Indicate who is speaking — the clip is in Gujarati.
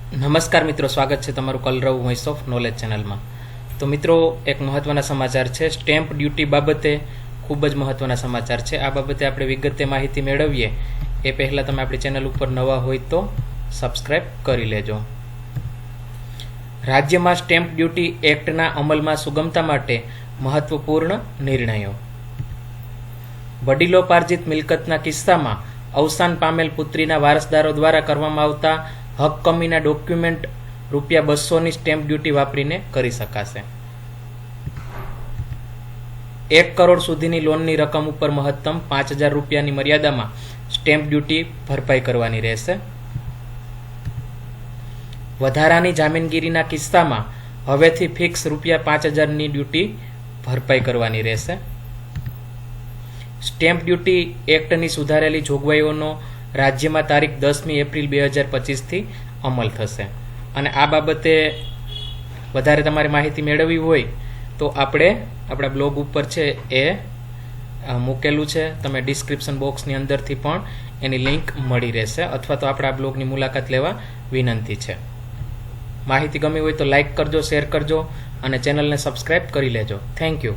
Speaker 1: નમસ્કાર મિત્રો, સ્વાગત છે તમારું કલરવ વોઇસ ઓફ નોલેજ ચેનલમાં। તો મિત્રો, એક મહત્વના સમાચાર છે। સ્ટેમ્પ ડ્યુટી બાબતે ખૂબ જ મહત્વના સમાચાર છે। આ બાબતે આપણે વિગતે માહિતી મેળવીએ એ પહેલાં તમે આપણી ચેનલ ઉપર નવા હોય તો સબસ્ક્રાઇબ કરી લેજો। રાજ્યમાં સ્ટેમ્પ ડ્યુટી એક્ટના અમલમાં સુગમતા માટે મહત્વપૂર્ણ નિર્ણયો। વડીલોપાર્જિત મિલકતના કિસ્સામાં અવસાન પામેલ પુત્રીના વારસદારો દ્વારા કરવામાં આવતા હક કમીના ડોક્યુમેન્ટ ₹200ની સ્ટેમ્પ ડ્યુટી વાપરીને કરી શકાશે। 1 કરોડ સુધીની લોનની રકમ ઉપર મહત્તમ ₹5000ની મર્યાદામાં સ્ટેમ્પ ડ્યુટી ભરપાઈ કરવાની રહેશે। વધારાની જામીનગીરીના કિસ્સામાં હવેથી ફિક્સ ₹5000ની ડ્યુટી ભરપાઈ કરવાની રહેશે। સ્ટેમ્પ ડ્યુટી એક્ટની સુધારેલી જોગવાઈઓનો રાજ્યમાં તારીખ 10મી એપ્રિલ 2025થી અમલ થશે। અને આ બાબતે વધારે તમારે માહિતી મેળવવી હોય તો આપણે આપણા બ્લોગ ઉપર છે એ મૂકેલું છે, તમે ડિસ્ક્રિપ્શન બોક્સની અંદરથી પણ એની લિંક મળી રહેશે, અથવા તો આપણા બ્લોગની મુલાકાત લેવા વિનંતી છે। માહિતી ગમી હોય તો લાઈક કરજો, શેર કરજો અને ચેનલને સબસ્ક્રાઈબ કરી લેજો। Thank you.